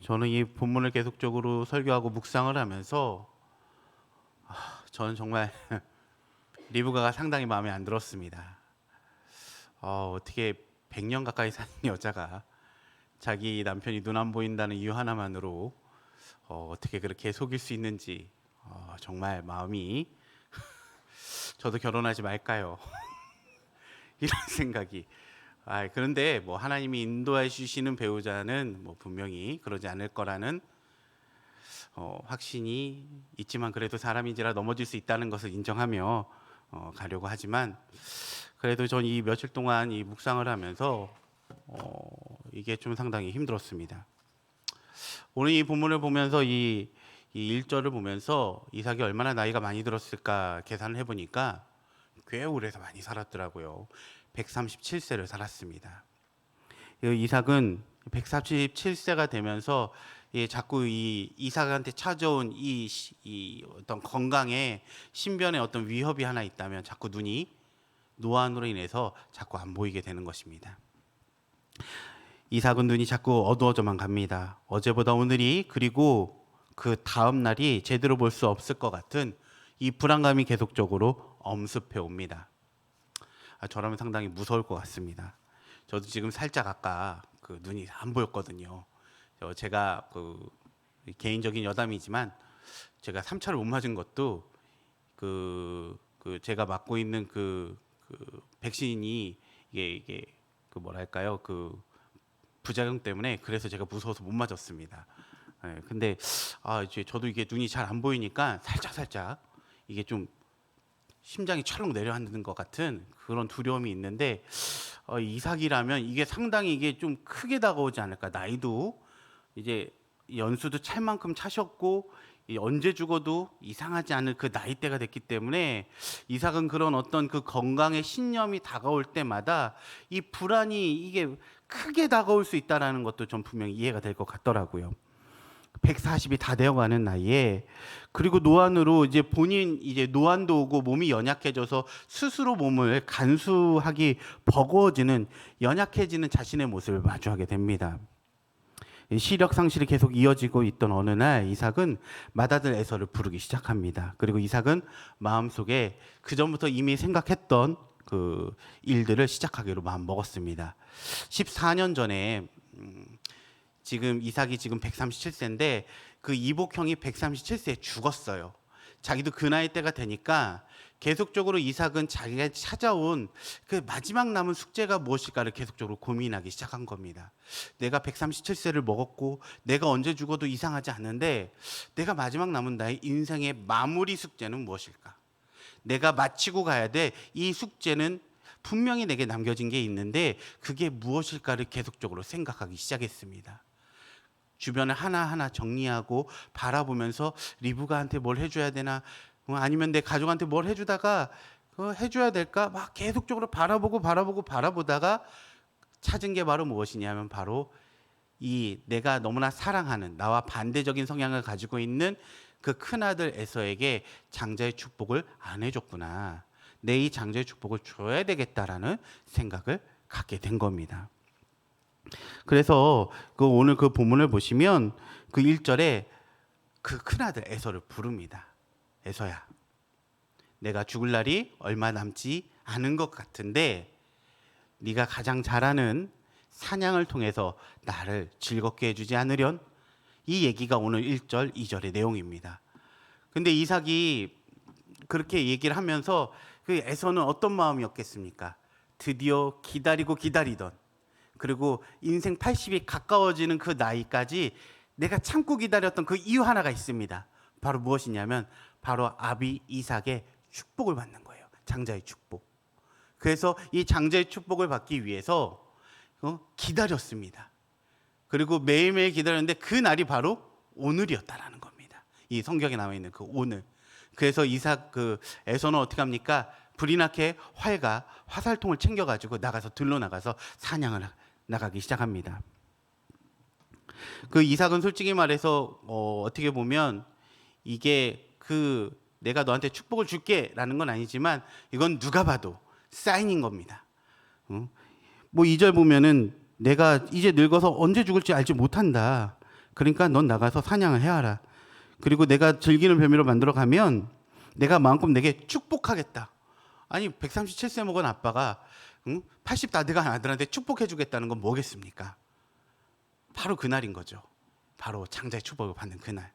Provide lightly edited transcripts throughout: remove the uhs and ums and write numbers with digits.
저는 이 본문을 계속적으로 설교하고 묵상을 하면서 저는 정말 리브가가 상당히 마음에 안 들었습니다. 어떻게 100년 가까이 산 여자가 자기 남편이 눈 안 보인다는 이유 하나만으로 어떻게 그렇게 속일 수 있는지 정말 마음이 저도 결혼하지 말까요? 이런 생각이. 그런데 뭐 하나님이 인도해 주시는 배우자는 뭐 분명히 그러지 않을 거라는 확신이 있지만, 그래도 사람인지라 넘어질 수 있다는 것을 인정하며 가려고 하지만, 그래도 전 이 며칠 동안 이 묵상을 하면서 이게 좀 상당히 힘들었습니다. 오늘 이 본문을 보면서 이 1절을 보면서 이삭이 얼마나 나이가 많이 들었을까 계산을 해보니까 꽤 오래 많이 살았더라고요. 137세를 살았습니다. 이삭은 137세가 되면서 자꾸 이 이삭한테 찾아온 이 어떤 건강에 신변에 어떤 위협이 하나 있다면 자꾸 눈이 노안으로 인해서 자꾸 안 보이게 되는 것입니다. 이삭은 눈이 자꾸 어두워져만 갑니다. 어제보다 오늘이, 그리고 그 다음 날이 제대로 볼 수 없을 것 같은 이 불안감이 계속적으로 엄습해 옵니다. 저라면 상당히 무서울 것 같습니다. 저도 지금 살짝 아까 그 눈이 안 보였거든요. 제가 그 개인적인 여담이지만 제가 3차를 못 맞은 것도 그 제가 맞고 있는 그 백신이 이게 그 뭐랄까요, 그 부작용 때문에, 그래서 제가 무서워서 못 맞았습니다. 근데 이제 저도 이게 눈이 잘 안 보이니까 살짝 이게 좀 심장이 철렁 내려앉는 것 같은 그런 두려움이 있는데, 이삭이라면 이게 상당히 이게 좀 크게 다가오지 않을까. 나이도 이제 연수도 찰 만큼 차셨고 언제 죽어도 이상하지 않을 그 나이대가 됐기 때문에, 이삭은 그런 어떤 그 건강의 신념이 다가올 때마다 이 불안이 이게 크게 다가올 수 있다라는 것도 좀 분명히 이해가 될 것 같더라고요. 140이 다 되어가는 나이에, 그리고 노안으로 이제 본인 이제 노안도 오고 몸이 연약해져서 스스로 몸을 간수하기 버거워지는, 연약해지는 자신의 모습을 마주하게 됩니다. 시력 상실이 계속 이어지고 있던 어느 날 이삭은 맏아들 에서를 부르기 시작합니다. 그리고 이삭은 마음속에 그 전부터 이미 생각했던 그 일들을 시작하기로 마음 먹었습니다. 14년 전에 지금 이삭이 지금 137세인데 그 이복형이 137세에 죽었어요. 자기도 그 나이 때가 되니까 계속적으로 이삭은 자기가 찾아온 그 마지막 남은 숙제가 무엇일까를 계속적으로 고민하기 시작한 겁니다. 내가 137세를 먹었고 내가 언제 죽어도 이상하지 않는데, 내가 마지막 남은 나의 인생의 마무리 숙제는 무엇일까? 내가 마치고 가야 돼. 이 숙제는 분명히 내게 남겨진 게 있는데 그게 무엇일까를 계속적으로 생각하기 시작했습니다. 주변을 하나하나 정리하고 바라보면서 리브가한테 뭘 해줘야 되나, 아니면 내 가족한테 뭘 해주다가 해줘야 될까, 막 계속적으로 바라보다가 찾은 게 바로 무엇이냐면, 바로 이 내가 너무나 사랑하는 나와 반대적인 성향을 가지고 있는 그 큰아들 에서에게 장자의 축복을 안 해줬구나. 내 이 장자의 축복을 줘야 되겠다라는 생각을 갖게 된 겁니다. 그래서 오늘 그 본문을 보시면 그 1절에 그 큰아들 에서를 부릅니다. 에서야, 내가 죽을 날이 얼마 남지 않은 것 같은데 네가 가장 잘하는 사냥을 통해서 나를 즐겁게 해주지 않으련? 이 얘기가 오늘 1절, 2절의 내용입니다. 근데 이삭이 그렇게 얘기를 하면서 그 에서는 어떤 마음이었겠습니까? 드디어 기다리던, 그리고 인생 80이 가까워지는 그 나이까지 내가 참고 기다렸던 그 이유 하나가 있습니다. 바로 무엇이냐면 바로 아비 이삭의 축복을 받는 거예요. 장자의 축복. 그래서 이 장자의 축복을 받기 위해서 기다렸습니다. 그리고 매일매일 기다렸는데 그 날이 바로 오늘이었다라는 겁니다. 이 성경에 나와 있는 그 오늘. 그래서 이삭 에서는 어떻게 합니까? 불이 나게 활과 화살통을 챙겨가지고 들러 나가서 사냥을 나가기 시작합니다. 그 이삭은 솔직히 말해서 어떻게 보면 이게 내가 너한테 축복을 줄게라는 건 아니지만 이건 누가 봐도 사인인 겁니다. 뭐 2절 보면은 내가 이제 늙어서 언제 죽을지 알지 못한다. 그러니까 넌 나가서 사냥을 해야라. 그리고 내가 즐기는 별미로 만들어 가면 내가 마음껏 내게 축복하겠다. 아니 137세 먹은 아빠가 80다 돼간 아들한테 축복해 주겠다는 건 뭐겠습니까? 바로 그날인 거죠. 바로 장자의 축복을 받는 그날.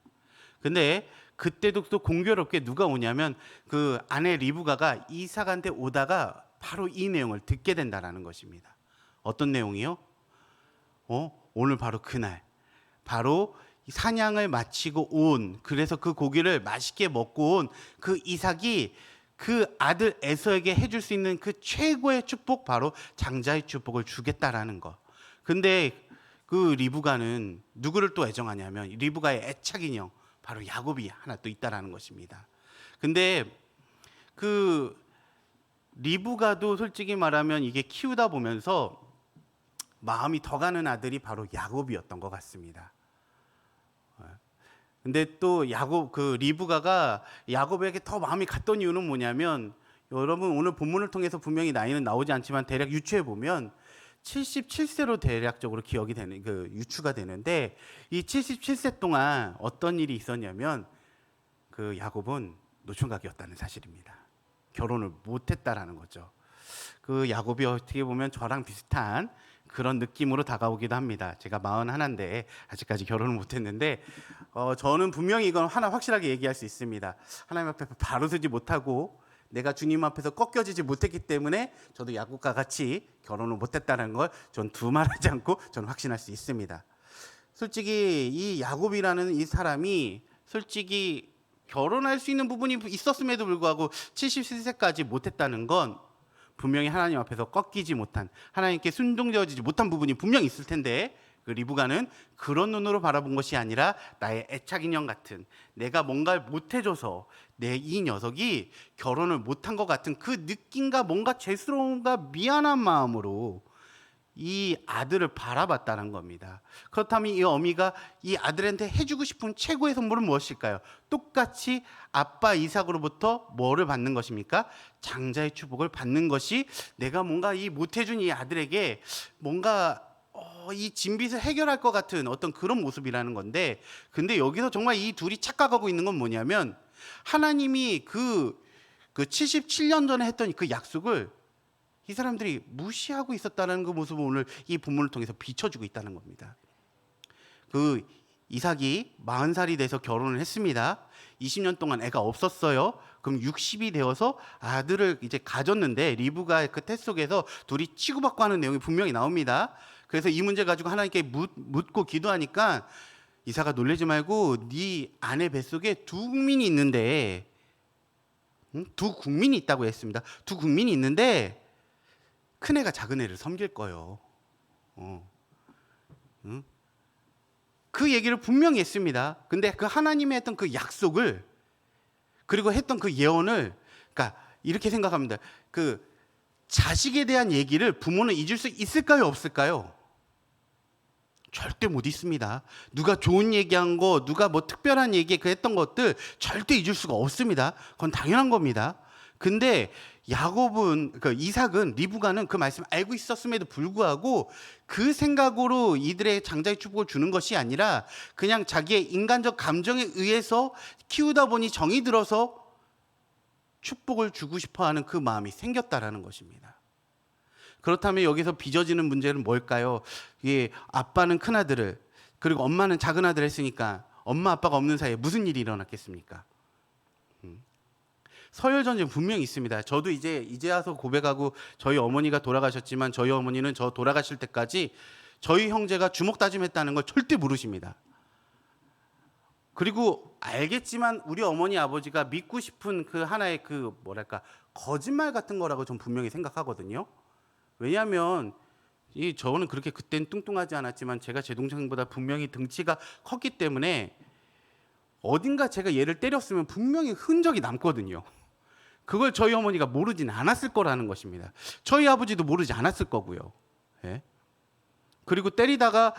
근데 그때도 또 공교롭게 누가 오냐면 그 아내 리브가가 이삭한테 오다가 바로 이 내용을 듣게 된다라는 것입니다. 어떤 내용이요? 오늘 바로 그날, 바로 사냥을 마치고 온, 그래서 그 고기를 맛있게 먹고 온 그 이삭이 그 아들 에서에게 해줄 수 있는 그 최고의 축복, 바로 장자의 축복을 주겠다라는 거. 근데 그 리브가는 누구를 또 애정하냐면 리브가의 애착 인형, 바로 야곱이 하나 또 있다라는 것입니다. 근데 그 리브가도 솔직히 말하면 이게 키우다 보면서 마음이 더 가는 아들이 바로 야곱이었던 것 같습니다. 근데 또 그 리브가가 야곱에게 더 마음이 갔던 이유는 뭐냐면, 여러분 오늘 본문을 통해서 분명히 나이는 나오지 않지만 대략 유추해 보면 77세로 대략적으로 기억이 되는, 그 유추가 되는데, 이 77세 동안 어떤 일이 있었냐면 그 야곱은 노총각이었다는 사실입니다. 결혼을 못했다라는 거죠. 그 야곱이 어떻게 보면 저랑 비슷한 그런 느낌으로 다가오기도 합니다. 제가 41인데 아직까지 결혼을 못했는데 저는 분명히 이건 하나 확실하게 얘기할 수 있습니다. 하나님 앞에 바로 서지 못하고 내가 주님 앞에서 꺾여지지 못했기 때문에 저도 야곱과 같이 결혼을 못했다는 걸 전 두말하지 않고 저는 확신할 수 있습니다. 솔직히 이 야곱이라는 이 사람이 솔직히 결혼할 수 있는 부분이 있었음에도 불구하고 77세까지 못했다는 건 분명히 하나님 앞에서 꺾이지 못한, 하나님께 순종되어지지 못한 부분이 분명히 있을 텐데, 그 리브가는 그런 눈으로 바라본 것이 아니라 나의 애착 인형 같은, 내가 뭔가를 못해줘서 내 이 녀석이 결혼을 못한 것 같은 그 느낌과 뭔가 죄스러움과 미안한 마음으로 이 아들을 바라봤다는 겁니다. 그렇다면 이 어미가 이 아들한테 해주고 싶은 최고의 선물은 무엇일까요? 똑같이 아빠 이삭으로부터 뭐를 받는 것입니까? 장자의 축복을 받는 것이, 내가 뭔가 이 못해준 이 아들에게 뭔가 이 진빚을 해결할 것 같은 어떤 그런 모습이라는 건데, 근데 여기서 정말 이 둘이 착각하고 있는 건 뭐냐면, 하나님이 그 77년 전에 했던 그 약속을 이 사람들이 무시하고 있었다는 그 모습을 오늘 이 본문을 통해서 비춰주고 있다는 겁니다. 그 이삭이 40살이 돼서 결혼을 했습니다. 20년 동안 애가 없었어요. 그럼 60이 되어서 아들을 이제 가졌는데, 리브가의 그 태 속에서 둘이 치고받고 하는 내용이 분명히 나옵니다. 그래서 이 문제 가지고 하나님께 묻고 기도하니까 이삭아, 놀라지 말고 네 아내 뱃속에 두 국민이 있는데, 두 국민이 있다고 했습니다. 두 국민이 있는데 큰 애가 작은 애를 섬길 거예요. 그 얘기를 분명히 했습니다. 근데 그 하나님의 했던 그 약속을, 그리고 했던 그 예언을, 그러니까 이렇게 생각합니다. 그 자식에 대한 얘기를 부모는 잊을 수 있을까요, 없을까요? 절대 못 잊습니다. 누가 좋은 얘기한 거, 누가 뭐 특별한 얘기 그 했던 것들 절대 잊을 수가 없습니다. 그건 당연한 겁니다. 근데 야곱은, 그 이삭은, 리브가는 그 말씀 알고 있었음에도 불구하고 그 생각으로 이들의 장자의 축복을 주는 것이 아니라 그냥 자기의 인간적 감정에 의해서 키우다 보니 정이 들어서 축복을 주고 싶어하는 그 마음이 생겼다라는 것입니다. 그렇다면 여기서 빚어지는 문제는 뭘까요? 이게 아빠는 큰 아들을, 그리고 엄마는 작은 아들을 했으니까 엄마 아빠가 없는 사이에 무슨 일이 일어났겠습니까? 서열 전쟁 분명히 있습니다. 저도 이제 와서 고백하고, 저희 어머니가 돌아가셨지만 저희 어머니는 저 돌아가실 때까지 저희 형제가 주먹 다짐했다는 걸 절대 모르십니다. 그리고 알겠지만 우리 어머니 아버지가 믿고 싶은 그 하나의 그 뭐랄까 거짓말 같은 거라고 전 분명히 생각하거든요. 왜냐하면 저는 그렇게 그때는 뚱뚱하지 않았지만 제가 제 동생보다 분명히 등치가 컸기 때문에 어딘가 제가 얘를 때렸으면 분명히 흔적이 남거든요. 그걸 저희 어머니가 모르진 않았을 거라는 것입니다. 저희 아버지도 모르지 않았을 거고요. 예? 그리고 때리다가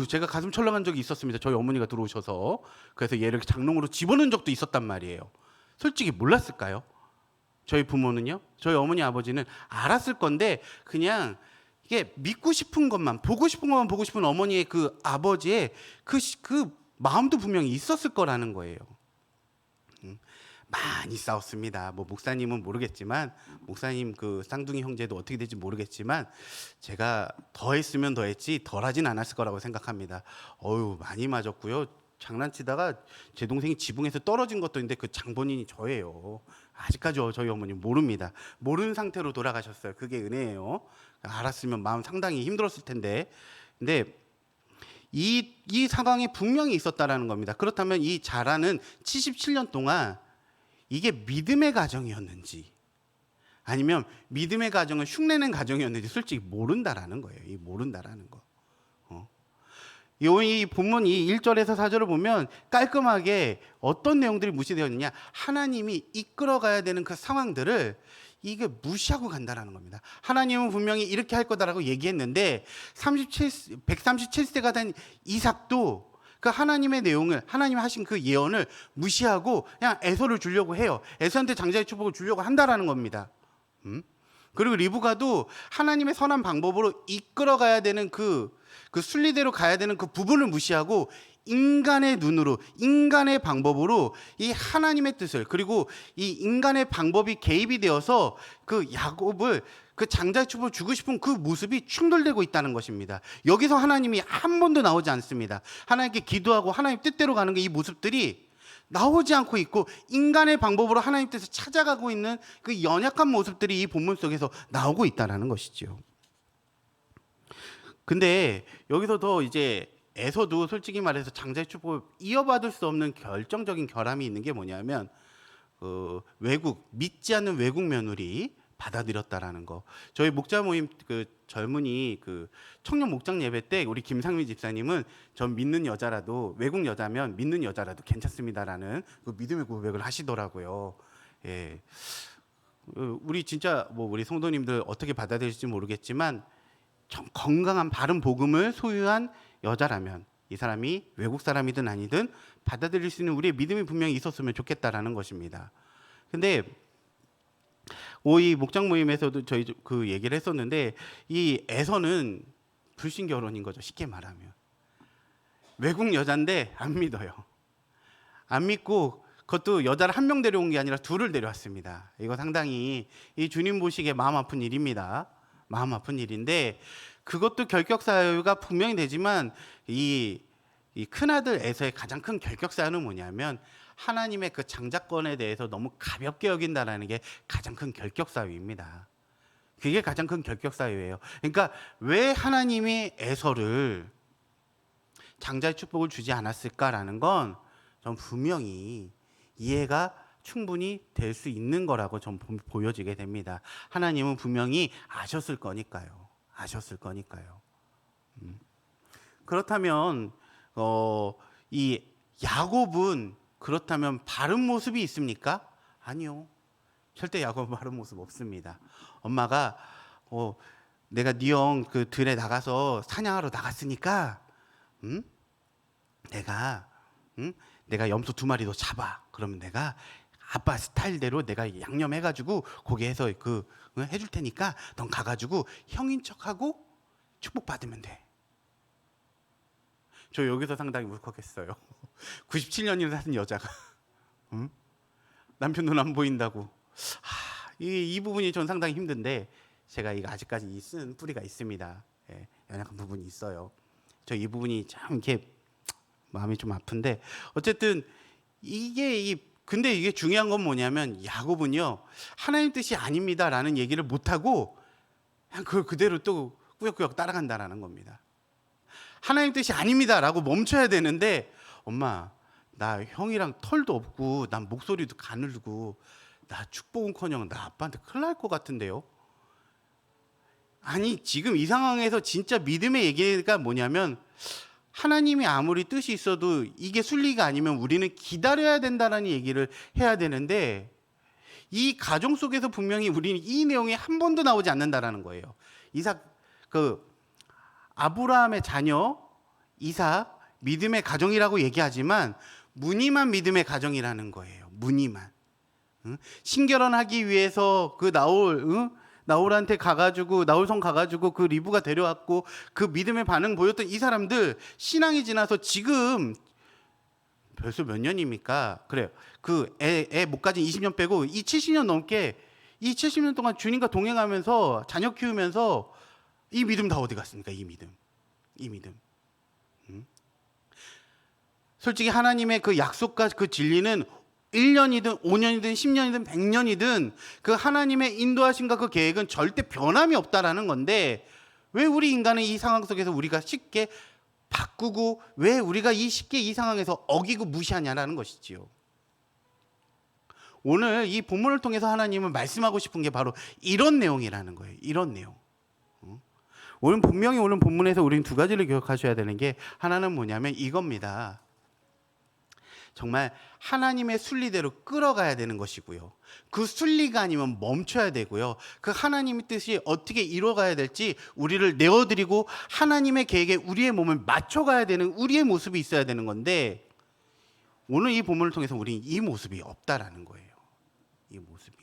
제가 가슴 철렁한 적이 있었습니다. 저희 어머니가 들어오셔서. 그래서 얘를 장롱으로 집어넣은 적도 있었단 말이에요. 솔직히 몰랐을까요? 저희 부모는요, 저희 어머니 아버지는 알았을 건데 그냥 이게 믿고 싶은 것만, 보고 싶은 것만 보고 싶은 어머니의 그 아버지의 그 마음도 분명히 있었을 거라는 거예요. 많이 싸웠습니다. 뭐 목사님은 모르겠지만, 목사님 그 쌍둥이 형제도 어떻게 될지 모르겠지만, 제가 더 했으면 더 했지 덜 하진 않았을 거라고 생각합니다. 많이 맞았고요. 장난치다가 제 동생이 지붕에서 떨어진 것도 있는데 그 장본인이 저예요. 아직까지 저희 어머니 모릅니다. 모르는 상태로 돌아가셨어요. 그게 은혜예요. 알았으면 마음 상당히 힘들었을 텐데. 근데 이 상황이 분명히 있었다라는 겁니다. 그렇다면 이 자라는 77년 동안 이게 믿음의 가정이었는지, 아니면 믿음의 가정을 흉내낸 가정이었는지 솔직히 모른다라는 거예요. 이 모른다라는 거. 이 본문 이 1절에서 4절을 보면 깔끔하게 어떤 내용들이 무시되어 있느냐, 하나님이 이끌어가야 되는 그 상황들을 이게 무시하고 간다라는 겁니다. 하나님은 분명히 이렇게 할 거다라고 얘기했는데 137세가 된 이삭도 그 하나님의 내용을, 하나님이 하신 그 예언을 무시하고 그냥 에서를 주려고 해요. 에서한테 장자의 축복을 주려고 한다라는 겁니다. 그리고 리브가도 하나님의 선한 방법으로 이끌어가야 되는 그 순리대로 가야 되는 그 부분을 무시하고 인간의 눈으로, 인간의 방법으로 이 하나님의 뜻을, 그리고 이 인간의 방법이 개입이 되어서 그 야곱을, 그 장자의 축복을 주고 싶은 그 모습이 충돌되고 있다는 것입니다. 여기서 하나님이 한 번도 나오지 않습니다. 하나님께 기도하고 하나님 뜻대로 가는 게 이 모습들이 나오지 않고 있고, 인간의 방법으로 하나님 뜻을 찾아가고 있는 그 연약한 모습들이 이 본문 속에서 나오고 있다는 것이죠. 근데 여기서 더 이제 에서도 솔직히 말해서 장자의 축복을 이어받을 수 없는 결정적인 결함이 있는 게 뭐냐면, 믿지 않는 외국 며느리 받아들였다라는 거. 저희 목자 모임 그 젊은이 그 청년 목장 예배 때 우리 김상민 집사님은 전 믿는 여자라도, 외국 여자면 믿는 여자라도 괜찮습니다라는 그 믿음의 고백을 하시더라고요. 예. 우리 진짜 우리 성도님들 어떻게 받아들일지 모르겠지만, 좀 건강한 바른 복음을 소유한 여자라면 이 사람이 외국 사람이든 아니든 받아들일 수 있는 우리의 믿음이 분명히 있었으면 좋겠다라는 것입니다. 근데 이 목장 모임에서도 저희 그 얘기를 했었는데, 이 에서는 불신 결혼인 거죠. 쉽게 말하면 외국 여잔데 안 믿어요. 안 믿고 그것도 여자를 한 명 데려온 게 아니라 둘을 데려왔습니다. 이거 상당히 이 주님 보시기에 마음 아픈 일입니다. 마음 아픈 일인데, 그것도 결격 사유가 분명히 되지만 이 큰아들 에서의 가장 큰 결격 사유는 뭐냐면, 하나님의 그 장자권에 대해서 너무 가볍게 여긴다는 게 가장 큰 결격 사유입니다. 그게 가장 큰 결격 사유예요. 그러니까 왜 하나님이 에서를 장자의 축복을 주지 않았을까라는 건 전 분명히 이해가 충분히 될 수 있는 거라고 전 보여지게 됩니다. 하나님은 분명히 아셨을 거니까요. 아셨을 거니까요. 그렇다면 이 야곱은 그렇다면 바른 모습이 있습니까? 아니요. 절대 야곱은 바른 모습 없습니다. 엄마가 내가 네 형 그 들에 나가서 사냥하러 나갔으니까 내가 염소 2마리 더 잡아. 그러면 내가 아빠 스타일대로 내가 양념해가지고 거기에서 해줄 테니까 넌 가가지고 형인 척하고 축복받으면 돼. 저 여기서 상당히 울컥했어요. 97년이나 사는 여자가 남편 눈 안 보인다고. 이 부분이 전 상당히 힘든데, 제가 이거 아직까지 쓴 뿌리가 있습니다. 예, 연약한 부분이 있어요. 저 이 부분이 참 이렇게 마음이 좀 아픈데, 어쨌든 근데 이게 중요한 건 뭐냐면, 야곱은요 하나님 뜻이 아닙니다라는 얘기를 못하고 그냥 그걸 그대로 또 꾸역꾸역 따라간다라는 겁니다. 하나님 뜻이 아닙니다라고 멈춰야 되는데, 엄마 나 형이랑 털도 없고 난 목소리도 가늘고 나 축복은커녕 나 아빠한테 큰일 날 것 같은데요. 아니 지금 이 상황에서 진짜 믿음의 얘기가 뭐냐면, 하나님이 아무리 뜻이 있어도 이게 순리가 아니면 우리는 기다려야 된다는 얘기를 해야 되는데, 이 가정 속에서 분명히 우리는 이 내용이 한 번도 나오지 않는다라는 거예요. 아브라함의 자녀 이삭, 믿음의 가정이라고 얘기하지만 무늬만 믿음의 가정이라는 거예요. 무늬만. 신결혼하기 위해서 나올 나홀한테 가가지고 나홀성 가가지고 그 리브가 데려왔고 그 믿음의 반응 보였던 이 사람들 신앙이 지나서 지금 벌써 몇 년입니까? 그래요. 그 애 못 가진 20년 빼고 이 70년 넘게 이 70년 동안 주님과 동행하면서 자녀 키우면서 이 믿음 다 어디 갔습니까? 이 믿음. 솔직히 하나님의 그 약속과 그 진리는 1년이든 5년이든 10년이든 100년이든 그 하나님의 인도하심과 그 계획은 절대 변함이 없다라는 건데 왜 우리 인간은 이 상황 속에서 우리가 쉽게 바꾸고 왜 우리가 쉽게 이 상황에서 어기고 무시하냐라는 것이지요. 오늘 이 본문을 통해서 하나님은 말씀하고 싶은 게 바로 이런 내용이라는 거예요. 이런 내용. 오늘 분명히 오늘 본문에서 우리는 두 가지를 기억하셔야 되는 게 하나는 뭐냐면 이겁니다. 정말 하나님의 순리대로 끌어가야 되는 것이고요. 그 순리가 아니면 멈춰야 되고요. 그 하나님의 뜻이 어떻게 이루어가야 될지 우리를 내어드리고 하나님의 계획에 우리의 몸을 맞춰가야 되는 우리의 모습이 있어야 되는 건데 오늘 이 본문을 통해서 우리는 이 모습이 없다라는 거예요. 이 모습이.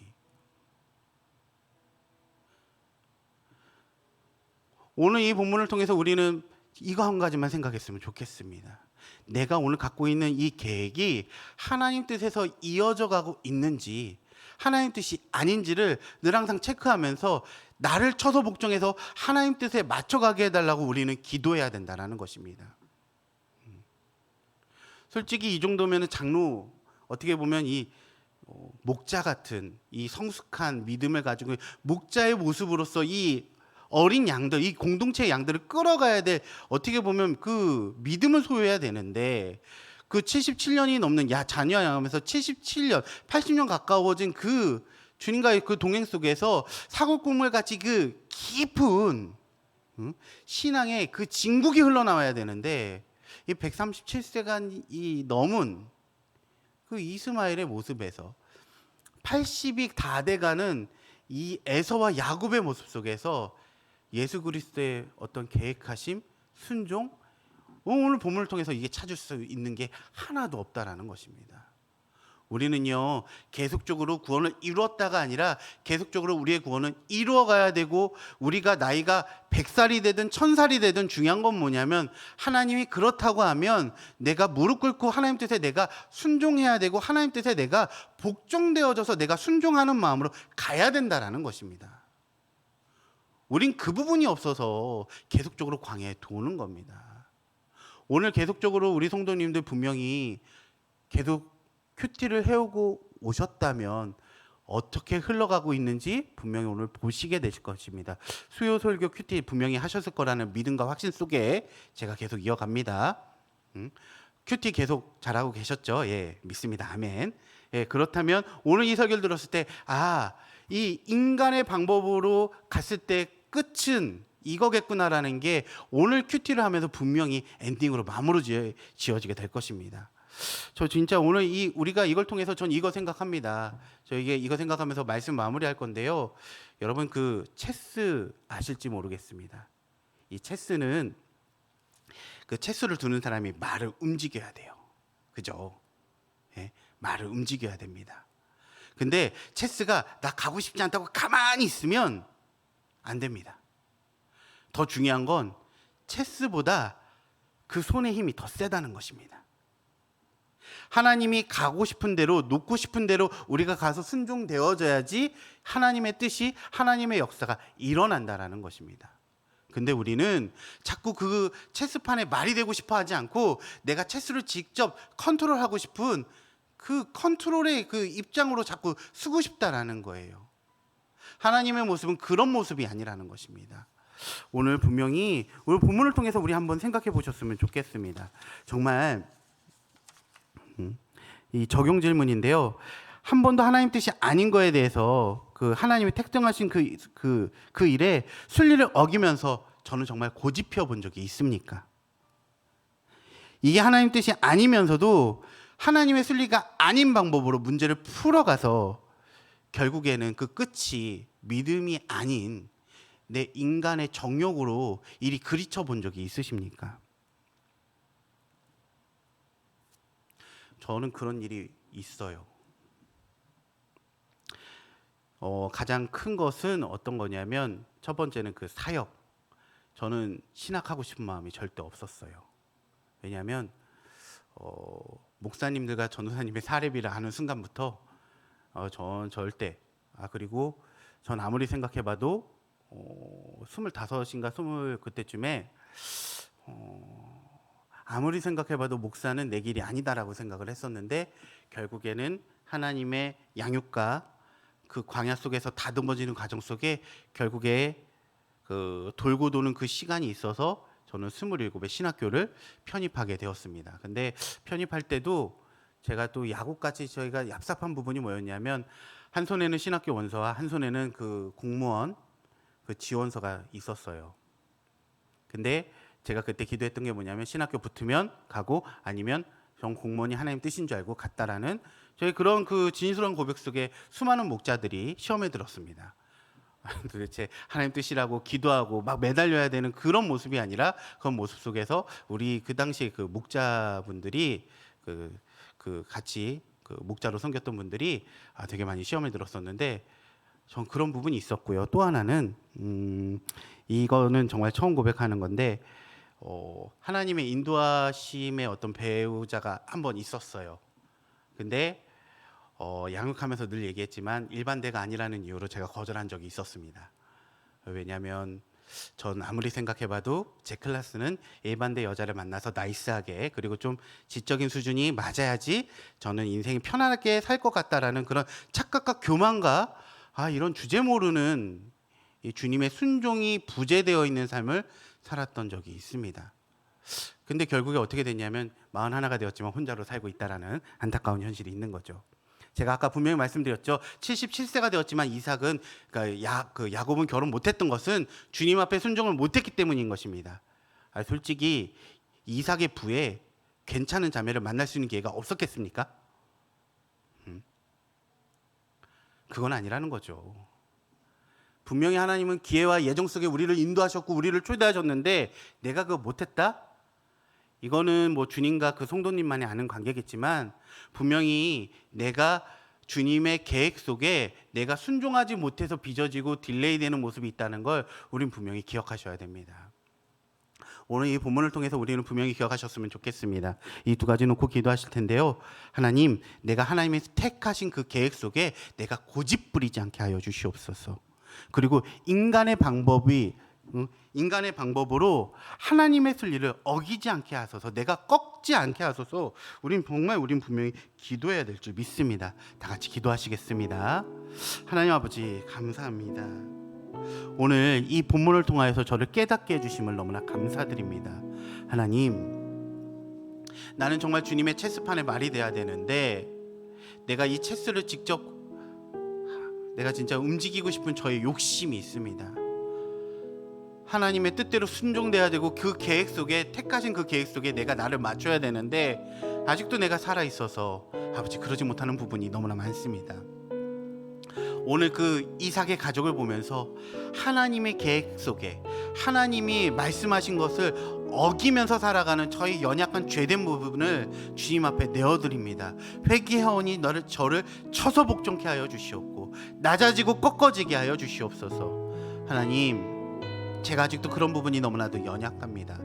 오늘 이 본문을 통해서 우리는 이거 한 가지만 생각했으면 좋겠습니다. 내가 오늘 갖고 있는 이 계획이 하나님 뜻에서 이어져 가고 있는지 하나님 뜻이 아닌지를 늘 항상 체크하면서 나를 쳐서 복종해서 하나님 뜻에 맞춰가게 해달라고 우리는 기도해야 된다는 것입니다. 솔직히 이 정도면 장로 어떻게 보면 이 목자 같은 이 성숙한 믿음을 가지고 목자의 모습으로서 이 어린 양들, 이 공동체의 양들을 끌어가야 될 어떻게 보면 그 믿음을 소유해야 되는데 그 77년이 넘는 자녀 양하면서 77년, 80년 가까워진 그 주님과의 그 동행 속에서 사골국물 같이 그 깊은 신앙의 그 진국이 흘러나와야 되는데 이 137세가 이 넘은 그 이스마엘의 모습에서 80이 다 돼가는 이 에서와 야곱의 모습 속에서 예수 그리스도의 어떤 계획하심, 순종, 오늘 본문을 통해서 이게 찾을 수 있는 게 하나도 없다라는 것입니다. 우리는요 계속적으로 구원을 이루었다가 아니라 계속적으로 우리의 구원은 이루어가야 되고 우리가 나이가 100살이 되든 1000살이 되든 중요한 건 뭐냐면 하나님이 그렇다고 하면 내가 무릎 꿇고 하나님 뜻에 내가 순종해야 되고 하나님 뜻에 내가 복종되어져서 내가 순종하는 마음으로 가야 된다라는 것입니다. 우린 그 부분이 없어서 계속적으로 광야에 도는 겁니다. 오늘 계속적으로 우리 성도님들 분명히 계속 큐티를 해오고 오셨다면 어떻게 흘러가고 있는지 분명히 오늘 보시게 되실 것입니다. 수요 설교 큐티 분명히 하셨을 거라는 믿음과 확신 속에 제가 계속 이어갑니다. 큐티 계속 잘하고 계셨죠? 예, 믿습니다. 아멘. 예, 그렇다면 오늘 이 설교를 들었을 때 이 인간의 방법으로 갔을 때 끝은 이거겠구나라는 게 오늘 큐티를 하면서 분명히 엔딩으로 마무리 지어지게 될 것입니다. 저 진짜 오늘 우리가 이걸 통해서 전 이거 생각합니다. 저에게 이거 생각하면서 말씀 마무리할 건데요. 여러분 그 체스 아실지 모르겠습니다. 이 체스는 그 체스를 두는 사람이 말을 움직여야 돼요. 그죠? 예, 말을 움직여야 됩니다. 근데 체스가 나 가고 싶지 않다고 가만히 있으면 안 됩니다. 더 중요한 건 체스보다 그 손의 힘이 더 세다는 것입니다. 하나님이 가고 싶은 대로 놓고 싶은 대로 우리가 가서 순종되어져야지 하나님의 뜻이 하나님의 역사가 일어난다라는 것입니다. 근데 우리는 자꾸 그 체스판에 말이 되고 싶어 하지 않고 내가 체스를 직접 컨트롤하고 싶은 그 컨트롤의 그 입장으로 자꾸 쓰고 싶다라는 거예요. 하나님의 모습은 그런 모습이 아니라는 것입니다. 오늘 분명히 오늘 본문을 통해서 우리 한번 생각해 보셨으면 좋겠습니다. 정말 이 적용 질문인데요. 한 번도 하나님 뜻이 아닌 거에 대해서 그 하나님이 택정하신 그 일에 순리를 어기면서 저는 정말 고집혀 본 적이 있습니까? 이게 하나님 뜻이 아니면서도 하나님의 순리가 아닌 방법으로 문제를 풀어가서 결국에는 그 끝이 믿음이 아닌 내 인간의 정욕으로 일이 그리쳐 본 적이 있으십니까? 저는 그런 일이 있어요. 가장 큰 것은 어떤 거냐면 첫 번째는 그 사역. 저는 신학하고 싶은 마음이 절대 없었어요. 왜냐하면 목사님들과 전도사님의 사례비를 하는 순간부터 전 절대 그리고 전 아무리 생각해봐도 25인가 20 그때쯤에 아무리 생각해봐도 목사는 내 길이 아니다라고 생각을 했었는데 결국에는 하나님의 양육과 그 광야 속에서 다듬어지는 과정 속에 결국에 그 돌고 도는 그 시간이 있어서 저는 27에 신학교를 편입하게 되었습니다. 근데 편입할 때도 제가 또 야구같이 저희가 얍삽한 부분이 뭐였냐면 한 손에는 신학교 원서와 한 손에는 그 공무원 그 지원서가 있었어요. 근데 제가 그때 기도했던 게 뭐냐면 신학교 붙으면 가고 아니면 전 공무원이 하나님 뜻인 줄 알고 갔다라는 저희 그런 그 진실한 고백 속에 수많은 목자들이 시험에 들었습니다. 도대체 하나님 뜻이라고 기도하고 막 매달려야 되는 그런 모습이 아니라 그런 모습 속에서 우리 그 당시 그 목자분들이 그 같이 그 목자로 섬겼던 분들이 되게 많이 시험에 들었었는데 전 그런 부분이 있었고요. 또 하나는 이거는 정말 처음 고백하는 건데 하나님의 인도하심의 어떤 배우자가 한 번 있었어요. 근데 양육하면서 늘 얘기했지만 일반대가 아니라는 이유로 제가 거절한 적이 있었습니다. 왜냐하면 전 아무리 생각해봐도 제 클래스는 일반대 여자를 만나서 나이스하게 그리고 좀 지적인 수준이 맞아야지 저는 인생이 편안하게 살 것 같다라는 그런 착각과 교만과 이런 주제 모르는 이 주님의 순종이 부재되어 있는 삶을 살았던 적이 있습니다. 근데 결국에 어떻게 됐냐면 41가 되었지만 혼자로 살고 있다라는 안타까운 현실이 있는 거죠. 제가 아까 분명히 말씀드렸죠. 77세가 되었지만 이삭은 그러니까 야곱은 결혼 못했던 것은 주님 앞에 순종을 못했기 때문인 것입니다. 솔직히 이삭의 부에 괜찮은 자매를 만날 수 있는 기회가 없었겠습니까? 그건 아니라는 거죠. 분명히 하나님은 기회와 예정 속에 우리를 인도하셨고 우리를 초대하셨는데 내가 그거 못했다? 이거는 뭐 주님과 그 성도님만이 아는 관계겠지만 분명히 내가 주님의 계획 속에 내가 순종하지 못해서 빚어지고 딜레이되는 모습이 있다는 걸 우린 분명히 기억하셔야 됩니다. 오늘 이 본문을 통해서 우리는 분명히 기억하셨으면 좋겠습니다. 이 두 가지 놓고 기도하실 텐데요. 하나님, 내가 하나님의 택하신 그 계획 속에 내가 고집 부리지 않게 하여 주시옵소서. 그리고 인간의 방법으로 하나님의 순리를 어기지 않게 하소서. 내가 꺾지 않게 하소서. 우린 분명히 기도해야 될 줄 믿습니다. 다 같이 기도하시겠습니다. 하나님 아버지 감사합니다. 오늘 이 본문을 통하여서 저를 깨닫게 해주심을 너무나 감사드립니다. 하나님, 나는 정말 주님의 체스판에 말이 돼야 되는데 내가 이 체스를 직접 내가 진짜 움직이고 싶은 저의 욕심이 있습니다. 하나님의 뜻대로 순종돼야 되고 그 계획 속에 택하신 그 계획 속에 내가 나를 맞춰야 되는데 아직도 내가 살아있어서 아버지 그러지 못하는 부분이 너무나 많습니다. 오늘 그 이삭의 가족을 보면서 하나님의 계획 속에 하나님이 말씀하신 것을 어기면서 살아가는 저희 연약한 죄된 부분을 주님 앞에 내어드립니다. 회개하오니 저를 쳐서 복종케 하여 주시옵고 낮아지고 꺾어지게 하여 주시옵소서. 하나님, 제가 아직도 그런 부분이 너무나도 연약합니다.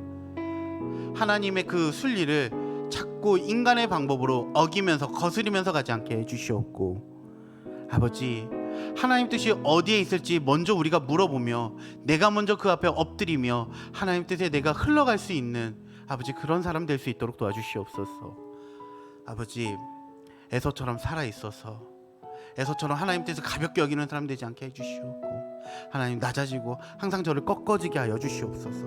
하나님의 그 순리를 자꾸 인간의 방법으로 어기면서 거스리면서 가지 않게 해주시옵고 아버지, 하나님 뜻이 어디에 있을지 먼저 우리가 물어보며 내가 먼저 그 앞에 엎드리며 하나님 뜻에 내가 흘러갈 수 있는 아버지 그런 사람 될 수 있도록 도와주시옵소서. 아버지, 에서처럼 살아있어서 에서처럼 하나님 뜻을 가볍게 여기는 사람 되지 않게 해주시옵고 하나님 낮아지고 항상 저를 꺾어지게 하여 주시옵소서.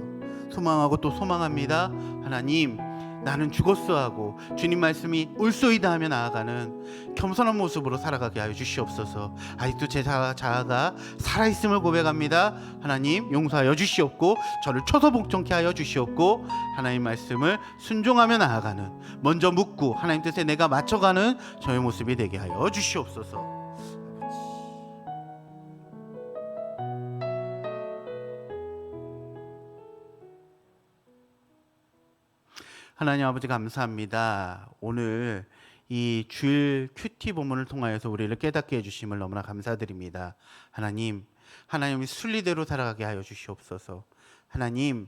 소망하고 또 소망합니다. 하나님, 나는 죽었어 하고 주님 말씀이 올소이다 하며 나아가는 겸손한 모습으로 살아가게 하여 주시옵소서. 아직도 제 자아가 살아있음을 고백합니다. 하나님 용서하여 주시옵고 저를 쳐서 복종케 하여 주시옵고 하나님 말씀을 순종하며 나아가는 먼저 묻고 하나님 뜻에 내가 맞춰가는 저의 모습이 되게 하여 주시옵소서. 하나님 아버지 감사합니다. 오늘 이 주일 큐티 본문을 통하여서 우리를 깨닫게 해주심을 너무나 감사드립니다. 하나님 순리대로 살아가게 하여 주시옵소서. 하나님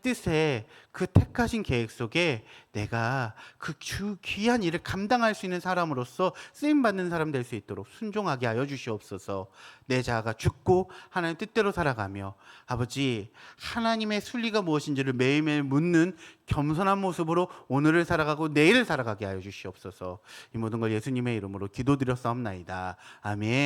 뜻에 그 택하신 계획 속에 내가 그 귀한 일을 감당할 수 있는 사람으로서 쓰임받는 사람 될 수 있도록 순종하게 하여 주시옵소서. 내 자아가 죽고 하나님 뜻대로 살아가며 아버지 하나님의 순리가 무엇인지를 매일매일 묻는 겸손한 모습으로 오늘을 살아가고 내일을 살아가게 하여 주시옵소서. 이 모든 걸 예수님의 이름으로 기도드렸사옵나이다. 아멘.